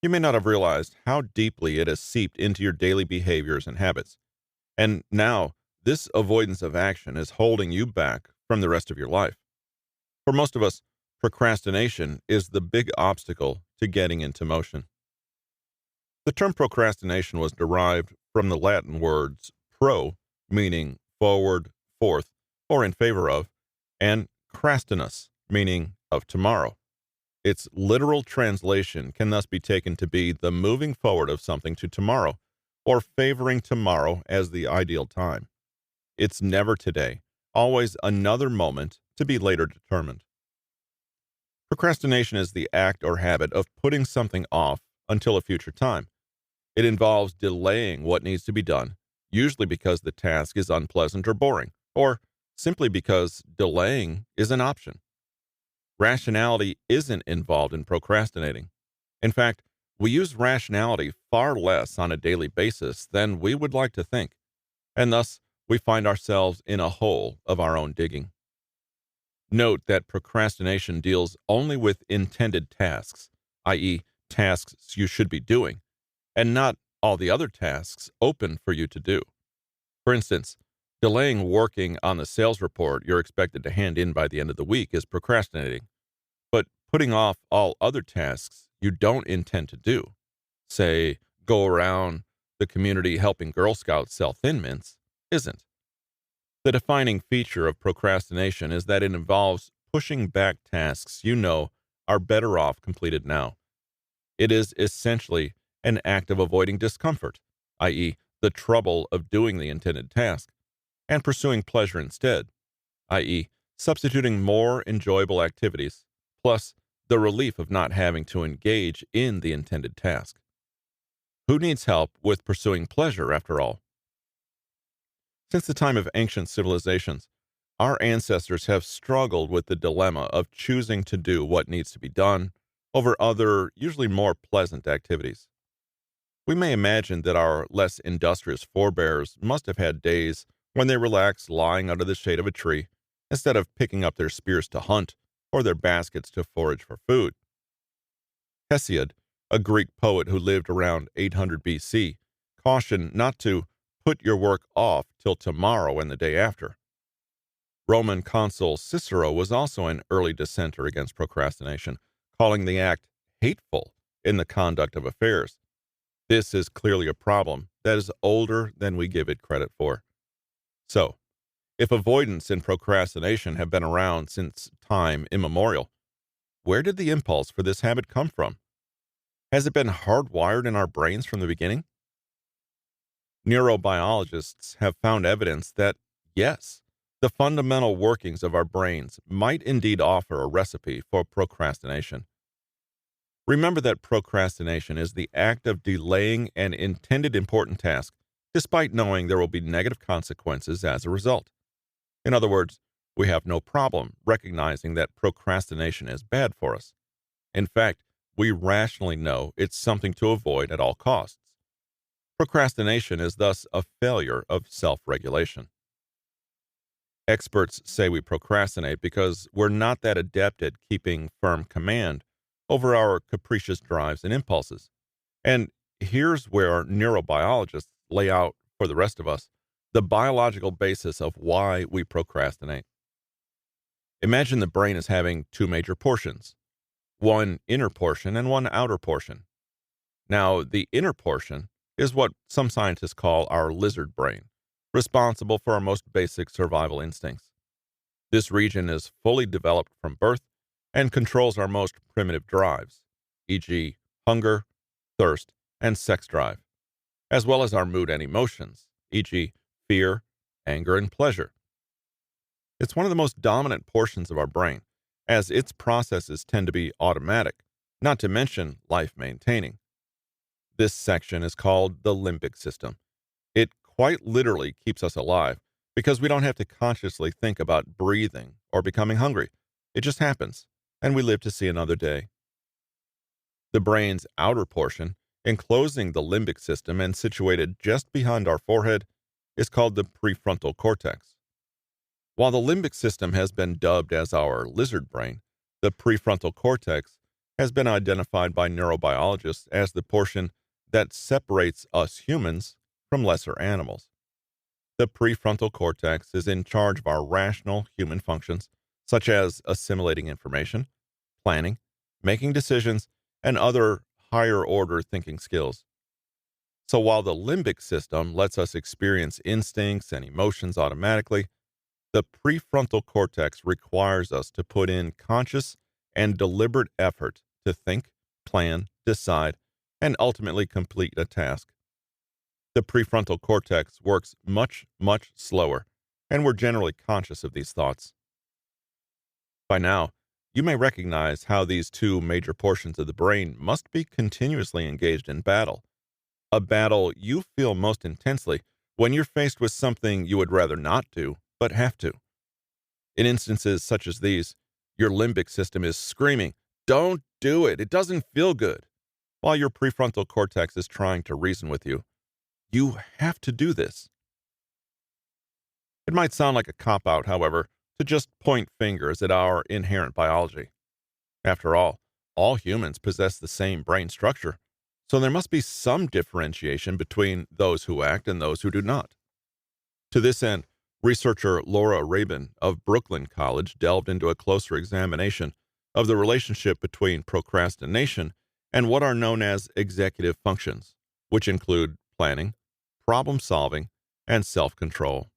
You may not have realized how deeply it has seeped into your daily behaviors and habits. And now, this avoidance of action is holding you back from the rest of your life. For most of us, procrastination is the big obstacle to getting into motion. The term procrastination was derived from the Latin words pro, meaning forward, forth, or in favor of, and crastinus, meaning of tomorrow. Its literal translation can thus be taken to be the moving forward of something to tomorrow, or favoring tomorrow as the ideal time. It's never today, always another moment to be later determined. Procrastination is the act or habit of putting something off until a future time. It involves delaying what needs to be done, usually because the task is unpleasant or boring, or simply because delaying is an option. Rationality isn't involved in procrastinating. In fact, we use rationality far less on a daily basis than we would like to think, and thus we find ourselves in a hole of our own digging. Note that procrastination deals only with intended tasks, i.e., tasks you should be doing, and not all the other tasks open for you to do. For instance, delaying working on the sales report you're expected to hand in by the end of the week is procrastinating, but putting off all other tasks you don't intend to do, say, go around the community helping Girl Scouts sell Thin Mints, isn't. The defining feature of procrastination is that it involves pushing back tasks you know are better off completed now. It is essentially an act of avoiding discomfort, i.e., the trouble of doing the intended task, and pursuing pleasure instead, i.e., substituting more enjoyable activities, plus the relief of not having to engage in the intended task. Who needs help with pursuing pleasure, after all? Since the time of ancient civilizations, our ancestors have struggled with the dilemma of choosing to do what needs to be done over other, usually more pleasant activities. We may imagine that our less industrious forebears must have had days when they relaxed lying under the shade of a tree instead of picking up their spears to hunt or their baskets to forage for food. Hesiod, a Greek poet who lived around 800 BC, cautioned not to put your work off till tomorrow and the day after. Roman consul Cicero was also an early dissenter against procrastination, calling the act hateful in the conduct of affairs. This is clearly a problem that is older than we give it credit for. So, if avoidance and procrastination have been around since time immemorial, where did the impulse for this habit come from? Has it been hardwired in our brains from the beginning? Neurobiologists have found evidence that, yes, the fundamental workings of our brains might indeed offer a recipe for procrastination. Remember that procrastination is the act of delaying an intended important task, despite knowing there will be negative consequences as a result. In other words, we have no problem recognizing that procrastination is bad for us. In fact, we rationally know it's something to avoid at all costs. Procrastination is thus a failure of self-regulation. Experts say we procrastinate because we're not that adept at keeping firm command over our capricious drives and impulses. And here's where neurobiologists lay out for the rest of us the biological basis of why we procrastinate. Imagine the brain as having two major portions, one inner portion and one outer portion. Now, the inner portion is what some scientists call our lizard brain, responsible for our most basic survival instincts. This region is fully developed from birth and controls our most primitive drives, e.g., hunger, thirst, and sex drive, as well as our mood and emotions, e.g., fear, anger, and pleasure. It's one of the most dominant portions of our brain, as its processes tend to be automatic, not to mention life-maintaining. This section is called the limbic system. It quite literally keeps us alive because we don't have to consciously think about breathing or becoming hungry. It just happens, and we live to see another day. The brain's outer portion, enclosing the limbic system and situated just behind our forehead, is called the prefrontal cortex. While the limbic system has been dubbed as our lizard brain, the prefrontal cortex has been identified by neurobiologists as the portion that separates us humans from lesser animals. The prefrontal cortex is in charge of our rational human functions, such as assimilating information, planning, making decisions, and other higher order thinking skills. So while the limbic system lets us experience instincts and emotions automatically, the prefrontal cortex requires us to put in conscious and deliberate effort to think, plan, decide, and ultimately complete a task. The prefrontal cortex works much, much slower, and we're generally conscious of these thoughts. By now, you may recognize how these two major portions of the brain must be continuously engaged in battle. A battle you feel most intensely when you're faced with something you would rather not do, but have to. In instances such as these, your limbic system is screaming, "Don't do it, it doesn't feel good," while your prefrontal cortex is trying to reason with you. You have to do this. It might sound like a cop-out, however, to just point fingers at our inherent biology. After all humans possess the same brain structure, so there must be some differentiation between those who act and those who do not. To this end, researcher Laura Rabin of Brooklyn College delved into a closer examination of the relationship between procrastination and what are known as executive functions, which include planning, problem solving, and self control.